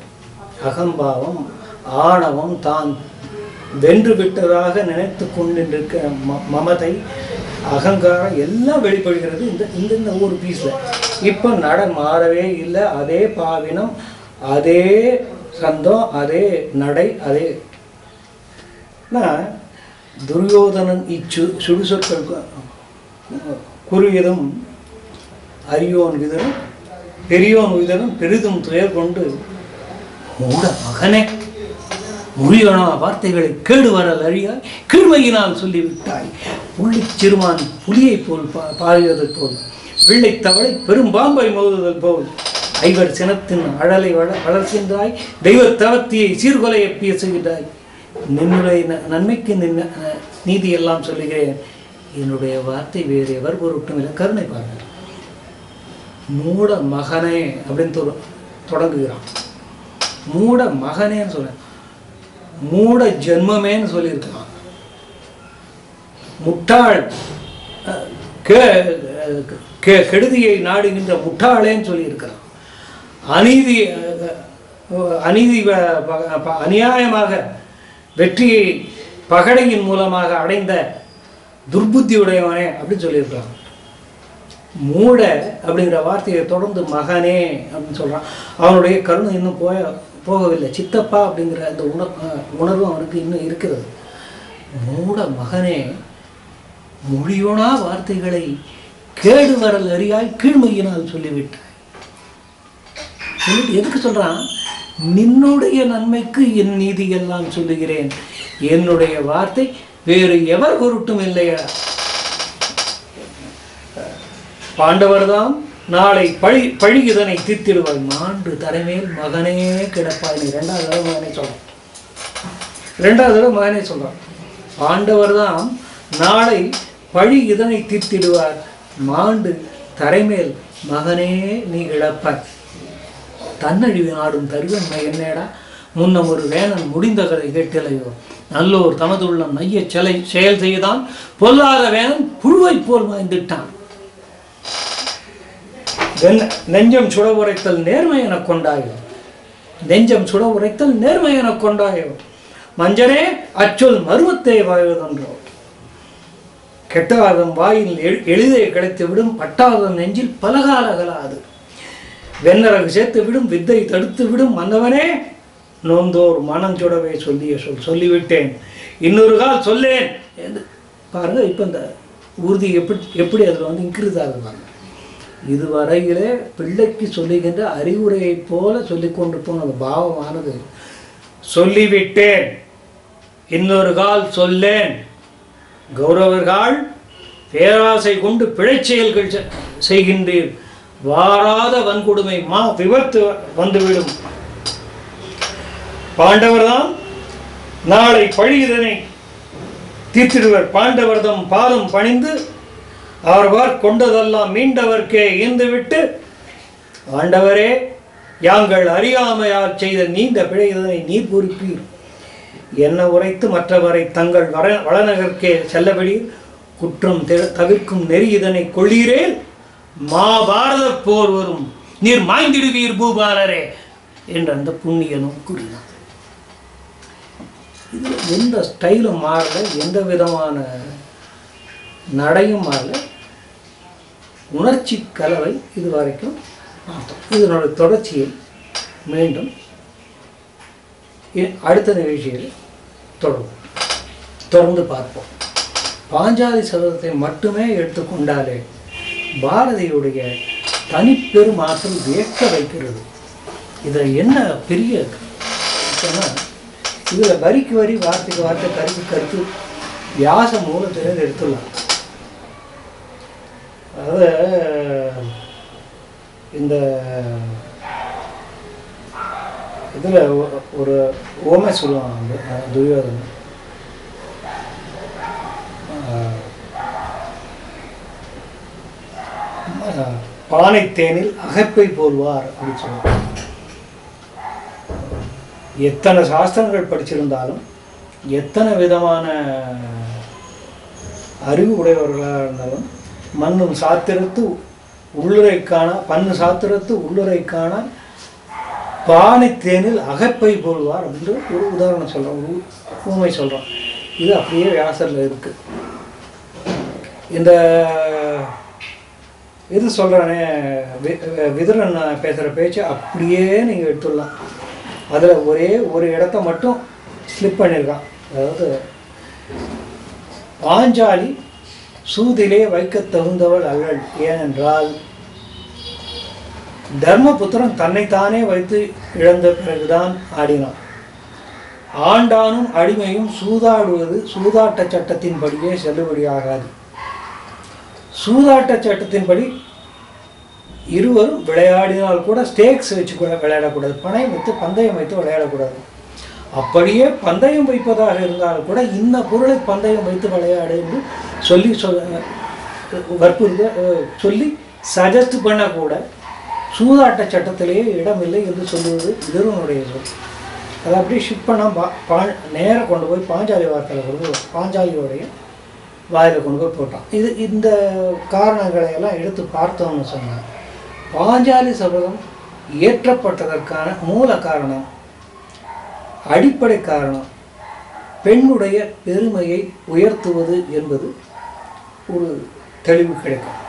Speaker 1: அகம்பாவம், ஆணவம், தான் வென்று விட்டதாக நினைத்து கொண்டிருக்க மமதை, அகங்காரம் எல்லாம் வெளிப்படுகிறது இந்த ஒரு பீஸில். இப்போ மாறவே இல்லை. அதே பாவினம், அதே சந்தம், அதே நடை, அதே. துரியோதனன் சுடுசொற்கள் குறுகியதும் அரியோன் விதனும் பெரியோன் விதனும் பெரிதும் துயர் கொண்டு, மூட மகனே, முறியனா வார்த்தைகளை கேடு வரல் அழியாய் கீழ்மையினால் சொல்லிவிட்டாய். புள்ளி சிறுமான் புலியை போல் பாயுவது போல், வெள்ளை தவளை பெரும் பாம்பை மோதுதல் போல், ஐவர் சினத்தின் அழலை வளர்க்கின்றாய், தெய்வ தவத்தியை சீர்கொலையை பேசுகின்றாய். நின்னுடைய நன்மைக்கு நீதி எல்லாம் சொல்லுகிறேன், என்னுடைய வார்த்தை வேறு எவர் பொருட்டும் இல்லை. கருணை பாருங்கள். மூட மகனே அப்படின்னு தொடங்குகிறான். மூட மகனேன்னு சொல்ல, மூட ஜென்மமேன்னு சொல்லியிருக்கான். முட்டாள், கெடுதியை நாடுகின்ற முட்டாளேன்னு சொல்லியிருக்கிறான். அநியாயமாக வெற்றியை பகடையின் மூலமாக அடைந்த துர்புத்தியுடையவனே அப்படின்னு சொல்லியிருக்கிறான். மூட அப்படிங்கிற வார்த்தையை தொடர்ந்து மகனே அப்படின்னு சொல்கிறான். அவனுடைய கருணை இன்னும் போகவில்லை. சித்தப்பா அப்படிங்கிற அந்த உணர்வு அவனுக்கு இன்னும் இருக்கிறது. மூட மகனே, மொழியோனா வார்த்தைகளை கேடு வரல் அறியாய் கீழ்மையினால் சொல்லிவிட்டாய். சொல்லிட்டு எதுக்கு சொல்கிறான்? நின்னுடைய நன்மைக்கு என் நீதி எல்லாம் சொல்லுகிறேன், என்னுடைய வார்த்தை வேறு எவர் பொருட்டும் இல்லையா. பாண்டவர்தான் நாளை பழி இதனை தீர்த்திடுவாய், மாண்டு தரைமேல் மகனே கிடப்பாய். இரண்டாவது தடவை மகனே சொல்றான். பாண்டவர் தான் நாளை பழி இதனை தீர்த்திடுவார், மாண்டு தரைமேல் மகனே நீ கிடப்பாய். தன்னழிவு நாடும் தருவன்மை என்னடா, முன்னம் ஒரு வேணன் முடிந்த கதை கேட்டிலையோ, நல்லோர் தமதுள்ளம் நைய செயல் செய்தான், பொல்லாத வேணன் புழுவை போல் வாய்ந்துட்டான். நெஞ்சம் சுட உரைத்தல் நேர்மை என கொண்டாயோ, நெஞ்சம் சுட உரைத்தல் நேர்மை என கொண்டாயோ, மஞ்சனே அச்சொல் மருவத்தை வாய்வதென்றோ. கெட்டாதம் வாயில் எளிதே கிடைத்து விடும், பட்டாதம் நெஞ்சில் பலகால அகலாது. வெண்ணரகு சேர்த்து விடும், வித்தை தடுத்து விடும், மன்னவனே நோந்தோர் மனம் சுடவே சொல்லிய சொல்லிவிட்டேன், இன்னொரு கால் சொல்லேன் என்று பாருங்க. இப்போ இந்த உறுதி எப்படி அதில் வந்து இன்க்ரீஸ் ஆகுவாங்க. இதுவரையிலே பிள்ளைக்கு சொல்லுகின்ற அறிவுரையை போல சொல்லிக் கொண்டு போன அந்த பாவமானது, சொல்லிவிட்டேன் இன்னொரு கால் சொல்லேன். கௌரவர்கள் பேராசை கொண்டு பிழை செயல்கள் செய்கின்றீர், வாராத வன்கொடுமை விபத்து வந்துவிடும். பாண்டவர்தான் நாளை பழி இதனை தீர்த்திடுவர், பாண்டவர்தம் பாதம் பணிந்து அவர்வார் கொண்டதெல்லாம் மீண்டவர்க்கே ஈந்துவிட்டு, ஆண்டவரே யாங்கள் அறியாமையால் செய்த நீண்ட பிழை இதனை நீர் பொறுப்பீர், என்ன உரைத்து மற்றவரை தங்கள் வளநகர்க்கே செல்லபடி குற்றம் தவிர்க்கும் நெறி இதனை கொள்ளீரேல், மாபாரத போர் வரும் நீர் மாய்ந்திடுவீர் பூபாலரே என்று அந்த புண்ணியனும் கூறினார். இது எந்த ஸ்டைலும் மாறல, எந்த விதமான நடையும் மாறல, உணர்ச்சி கலவை இது வரைக்கும் பார்த்தோம். இதனுடைய தொடர்ச்சியை மீண்டும் அடுத்த நிகழ்ச்சியில் தொடர்ந்து பார்ப்போம். பாஞ்சாலி சபதத்தை மட்டுமே எடுத்துக்கொண்டாலே பாரதியுடைய தனிப்பெரும் ஆற்றல் வியக்க வைக்கிறது. இதில் என்ன பெரிய இதில் வரிக்கு வரி வார்த்தைக்கு வார்த்தை கருத்து கருத்து வியாச மூலத்திலிருந்து எடுத்துடலாம். அதாவது இந்த இதில் ஒரு ஓமை சொல்லுவாங்க துரியோதனன். பானை தேனில் அகப்பை போல்வார் அப்படின்னு சொல்லுவாங்க. எத்தனை சாஸ்திரங்கள் படிச்சிருந்தாலும், எத்தனை விதமான அறிவு உடையவர்களாக இருந்தாலும், மண்ணும் சாத்திரத்து உள்ளுரைக்கான பண்ணு சாத்திரத்து உள்ளுரைக்கான பானை தேனில் அகப்பை போல்வார் அப்படின்ற ஒரு உதாரணம் சொல்கிறோம், ஒரு உண்மை சொல்கிறோம். இது அப்படியே வியாசரில் இருக்குது. இந்த இது சொல்கிறானே விதுரன் பேசுகிற பேச்சு அப்படியே நீங்கள் எடுத்துடலாம். அதில் ஒரே ஒரு இடத்த மட்டும் ஸ்லிப் பண்ணியிருக்கான். அதாவது பாஞ்சாலி சூதிலே வைக்க தகுந்தவள் அல்லள், ஏனென்றால் தர்மபுத்திரன் தன்னைத்தானே வைத்து இழந்த பிறகுதான் ஆடினான். ஆண்டானும் அடிமையும் சூதாடுவது சூதாட்ட சட்டத்தின்படியே செல்லுபடியாகாது. சூதாட்ட சட்டத்தின்படி இருவரும் விளையாடினால் கூட ஸ்டேக்ஸ் வச்சு விளையாடக்கூடாது, பணம் வைத்து பந்தயம் வைத்து விளையாடக்கூடாது. அப்படியே பந்தயம் வைப்பதாக இருந்தாலும் கூட இந்த பொருளை பந்தயம் வைத்து விளையாடு என்று சொல்லி சொல்லி சஜஸ்ட் பண்ணக்கூட சூதாட்ட சட்டத்திலேயே இடமில்லை என்று சொல்லுவது விதுரனுடைய சொல். அதை அப்படியே ஷிஃப்ட் பண்ணால் நேராக கொண்டு போய் பாஞ்சாலி வார்த்தையில் கொண்டு பாஞ்சாலியோடைய வாயில் கொண்டு போய் போட்டான். இந்த காரணங்களை எல்லாம் எடுத்து பார்த்தோம்னு சொன்னான். பாஞ்சாலி சபதம் இயற்றப்பட்டதற்கான மூல காரணம், அடிப்படை காரணம், பெண்ணுடைய பெருமையை உயர்த்துவது என்பது ஒரு தெளிவு கிடைக்கும்.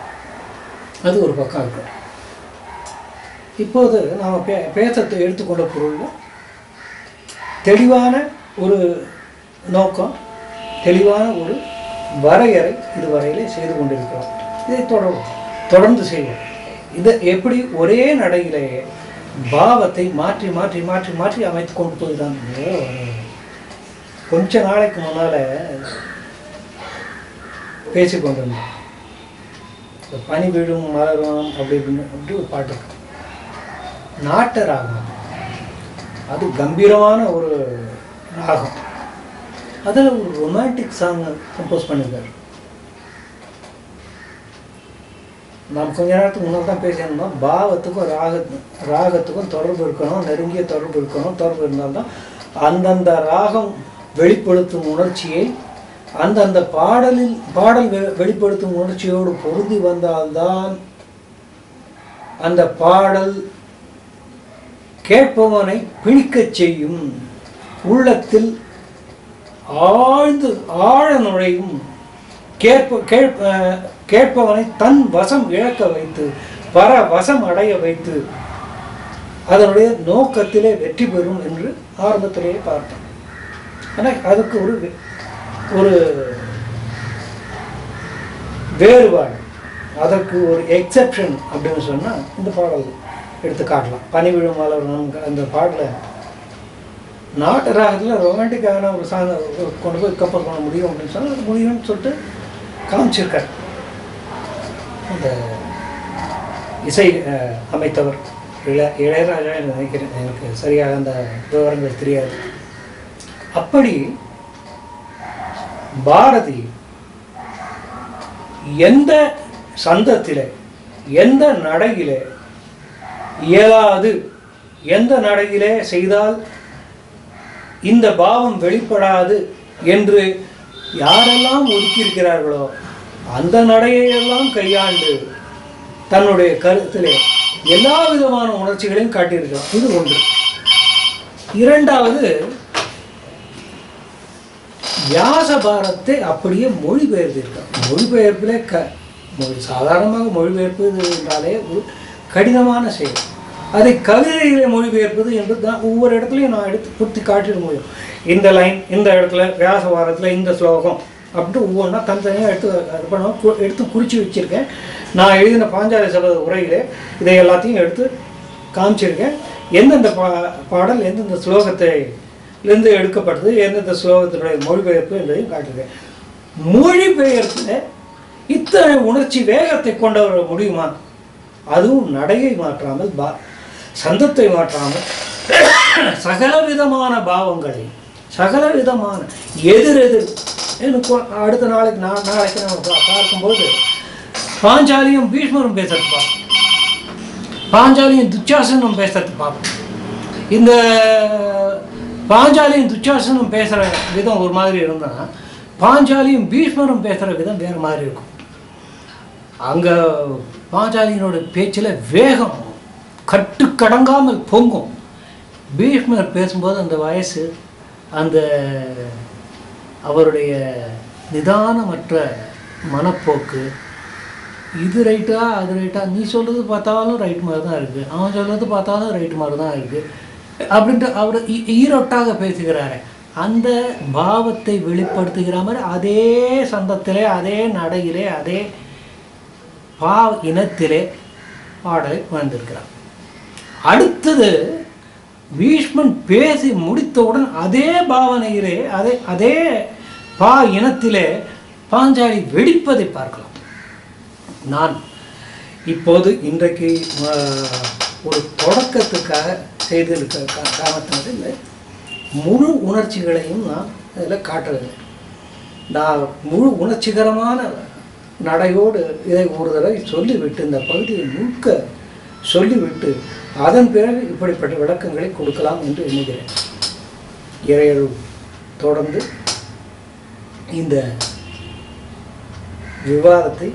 Speaker 1: அது ஒரு பக்கம் இருக்கும். இப்போது நாம் பேசத்தை எடுத்துக்கொண்ட பொருளில் தெளிவான ஒரு நோக்கம், தெளிவான ஒரு வரையறை இதுவரையிலே செய்து கொண்டிருக்கிறோம். இதை தொடர்ந்து செய்வோம். இதை எப்படி ஒரே நடையிலேயே பாவத்தை மாற்றி மாற்றி மாற்றி மாற்றி அமைத்து கொண்டு போய் தான் கொஞ்ச நாளைக்கு முன்னால் பேசிக்கொண்டிருந்தோம். பனி வீடும் மலரும் அப்படி அப்படி ஒரு பாட்டு இருக்கு. நாட்ட ராகம், அது கம்பீரமான ஒரு ராகம். அதில் ஒரு ரொமான்டிக் சாங் கம்போஸ் பண்ணியிருக்காரு. நாம் கொஞ்ச நேரத்துக்கு முன்னாடி தான் பேசியிருந்தோம். பாவத்துக்கும் ராகத்துக்கும் தொடர்பு இருக்கணும், நெருங்கிய தொடர்பு இருக்கணும். தொடர்பு இருந்தால்தான் அந்தந்த ராகம் வெளிப்படுத்தும் உணர்ச்சியை அந்தந்த பாடல் வெளிப்படுத்தும் உணர்ச்சியோடு பொருந்தி வந்தால்தான் அந்த பாடல் கேட்பவனை பிடிக்கச் செய்யும், உள்ளத்தில் ஆழ நுழையும், கேட்பவனை தன் வசம் இழக்க வைத்து வசம் அடைய வைத்து அதனுடைய நோக்கத்திலே வெற்றி பெறும் என்று ஆரம்பத்திலேயே பார்த்தோம். ஆனால் அதுக்கு ஒரு வேறுபாடு, அதற்கு ஒரு எக்ஸெப்ஷன் அப்படின்னு சொன்னால் இந்த பாடல் எடுத்து காட்டலாம். பனி விழும் மலரும் அந்த பாடலில் நாட்டு ராகத்தில் ரொமான்டிக்கான ஒரு சாங் கொண்டு போய் கப்பல் பண்ண முடியும் அப்படின்னு சொன்னால் அது முடியும்னு சொல்லிட்டு காமிச்சிருக்கார் அந்த இசை அமைத்தவர். இளையராஜா நினைக்கிறேன், எனக்கு சரியாக அந்த விவரங்கள் தெரியாது. அப்படி பாரதி எந்த சந்தத்திலே எந்த நடையிலே இயலாது, எந்த நடையிலே செய்தால் இந்த பாவம் வெளிப்படாது என்று யாரெல்லாம் ஒதுக்கியிருக்கிறார்களோ அந்த நடையெல்லாம் கையாண்டு தன்னுடைய கருத்திலே எல்லா விதமான உணர்ச்சிகளையும் காட்டியிருக்கிறார். இது ஒன்று. இரண்டாவது, வியாசபாரத்தை அப்படியே மொழிபெயர்த்திருக்கார். மொழிபெயர்ப்பிலே சாதாரணமாக மொழிபெயர்ப்பது என்றாலே ஒரு கடினமான செயல். அதை கவிதைகளை மொழிபெயர்ப்பது என்று தான் ஒவ்வொரு இடத்துலையும் நான் எடுத்து குத்தி காட்டிட முடியும். இந்த லைன் இந்த இடத்துல வியாசபாரத்தில் இந்த ஸ்லோகம் அப்படின்ட்டு ஒவ்வொன்றா தனித்தனியாக எடுத்து குறித்து வச்சுருக்கேன். நான் எழுதின பாஞ்சாலி சபத உரையிலே இதை எல்லாத்தையும் எடுத்து காமிச்சிருக்கேன். எந்தெந்த பாடல் எந்தெந்த ஸ்லோகத்திலிருந்து எடுக்கப்பட்டது, எந்தெந்த ஸ்லோகத்தினுடைய மொழிபெயர்ப்பு என்பதையும் காட்டியிருக்கேன். மொழிபெயர்ப்பில் இத்தனை உணர்ச்சி வேகத்தை கொண்டு வர முடியுமா? அதுவும் நடையை மாற்றாமல் சந்தத்தை மாற்றாமல் சகலவிதமான பாவங்களை சகலவிதமான எதிர் எனக்கு அடுத்த நாளைக்கு நம்ம பார்க்கும்போது பாஞ்சாலியும் பீஷ்மரும் பேசுறது பார்ப்போம், பாஞ்சாலியும் துச்சாசனும் பேசுறது பார்ப்போம். இந்த பாஞ்சாலியும் துச்சாசனும் பேசுகிற விதம் ஒரு மாதிரி இருந்தால் பாஞ்சாலியும் பீஷ்மரும் பேசுகிற விதம் வேறு மாதிரி இருக்கும். அங்கே பாஞ்சாலியினோட பேச்சில் வேகம் கட்டுக்கடங்காமல் பொங்கும். பீஷ்மர் பேசும்போது அந்த வயசு, அந்த அவருடைய நிதானமற்ற மனப்போக்கு, இது ரைட்டா அது ரைட்டா, நீ சொல்கிறது பார்த்தாலும் ரைட் மாதிரி தான் இருக்குது, அவன் சொல்கிறது பார்த்தாலும் ரைட் மாதிரி தான் இருக்குது அப்படின்ட்டு அவர் ஈரோட்டாக பேசுகிறாரு. அந்த பாவத்தை வெளிப்படுத்துகிற மாதிரி அதே சந்தத்திலே அதே நடையிலே அதே இனத்திலே பாடலை வந்திருக்கிறார். அடுத்தது பீஷ்மன் பேசி முடித்தவுடன் அதே பாவனையிலே அதே இனத்திலே பாஞ்சாலி வெடிப்பதை பார்க்கலாம். நான் இப்போது இன்றைக்கு ஒரு தொடக்கத்துக்காக செய்திருக்கிற காரணத்தினால முழு உணர்ச்சிகளையும் நான் அதில் காட்டுறதில்லை. நான் முழு உணர்ச்சிகரமான நடையோடு இதை ஒரு தடவை சொல்லிவிட்டு இந்த பகுதியை முழுக்க சொல்லிவிட்டு அதன் பிறகு இப்படிப்பட்ட விளக்கங்களை கொடுக்கலாம் என்று எண்ணுகிறேன். இறையருள் தொடர்ந்து இந்த விவாதத்தை,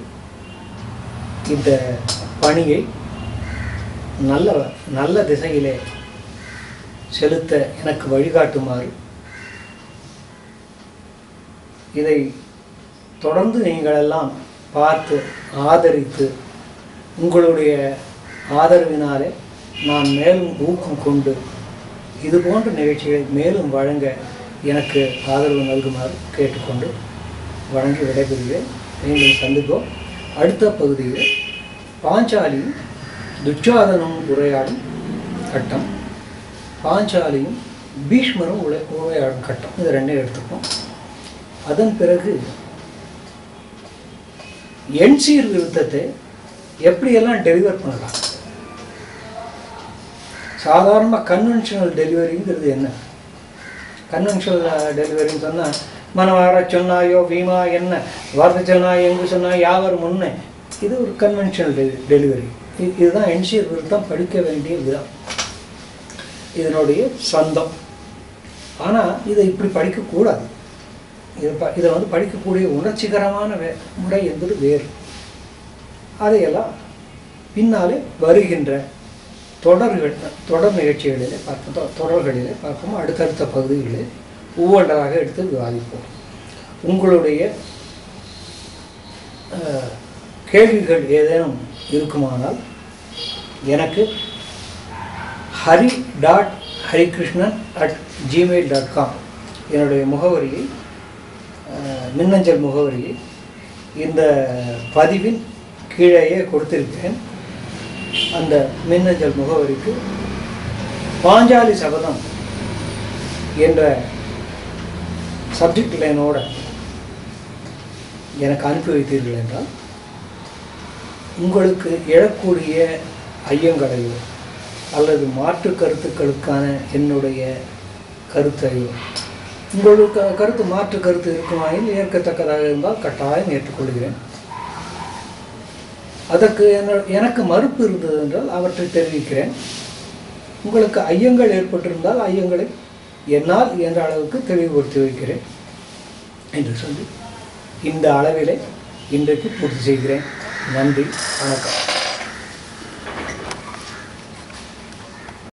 Speaker 1: இந்த பணியை நல்ல திசையிலே செலுத்த எனக்கு வழிகாட்டுமாறு, இதை தொடர்ந்து நீங்களெல்லாம் பார்த்து ஆதரித்து உங்களுடைய ஆதரவினாலே நான் மேலும் ஊக்கம் கொண்டு இது போன்ற நிகழ்ச்சிகளை மேலும் வழங்க எனக்கு ஆதரவு நல்குமாறு கேட்டுக்கொண்டு வழங்கி விடைபெறுகிறேன். நீங்கள் சந்திப்போம். அடுத்த பகுதியில் பாஞ்சாலியும் துச்சாதனும் உரையாடும் கட்டம், பாஞ்சாலியும் பீஷ்மரும் உரையாடும் கட்டம். இது ரெண்டையும் எடுத்துப்போம். அதன் பிறகு எண் சீர்திருத்தத்தை எப்படியெல்லாம் டெலிவர் பண்ணலாம். சாதாரணமாக கன்வென்ஷனல் டெலிவரிங்கிறது என்ன? கன்வென்ஷனல் டெலிவரின்னு சொன்னால் மனம் வர சொன்னாயோ வீமா என்ன வார்த்தை சொன்னாய் எங்கு சொன்னாய் யாவர் முன்னே, இது ஒரு கன்வென்ஷனல் டெலிவரி. இதுதான் எண் சீர்திருத்தம் படிக்க வேண்டிய விதம், இதனுடைய சொந்தம். ஆனால் இதை இப்படி படிக்கக்கூடாது. இதை படிக்கக்கூடிய உணர்ச்சிகரமான முறை என்பது வேறு. அதையெல்லாம் பின்னாலே வருகின்ற தொடர் நிகழ்ச்சிகளிலே தொடர்களிலே பார்ப்போம். அடுத்தடுத்த பகுதிகளில் ஒவ்வொன்றாக எடுத்து விவாதிப்போம். உங்களுடைய கேள்விகள் ஏதேனும் இருக்குமானால் எனக்கு hari.harikrishnan@gmail.com என்னுடைய முகவரியை, மின்னஞ்சல் முகவரியை இந்த பதிவின் கீழேயே கொடுத்திருக்கிறேன். அந்த மின்னஞ்சல் முகவரிக்கு பாஞ்சாலி சபதம் என்ற சப்ஜெக்ட் லைனோட எனக்கு அனுப்பி வைத்தீர்கள் என்றால் உங்களுக்கு எழக்கூடிய ஐயங்களையோ அல்லது மாற்று கருத்துக்களுக்கான என்னுடைய கருத்தையோ, உங்களுக்கு கருத்து மாற்று கருத்து இருக்குமாயின் ஏற்கத்தக்கதாக இருந்தால் கட்டாயம் ஏற்றுக்கொள்கிறேன். அதற்கு எனக்கு மறுப்பு இருந்தது என்றால் அவற்றை தெரிவிக்கிறேன். உங்களுக்கு ஐயங்கள் ஏற்பட்டிருந்தால் ஐயங்களை என்னால் என்ற அளவுக்கு தெளிவுபடுத்தி வைக்கிறேன் என்று சொல்லி இந்த அளவிலே இன்றைக்கு பூர்த்தி செய்கிறேன். நன்றி, வணக்கம்.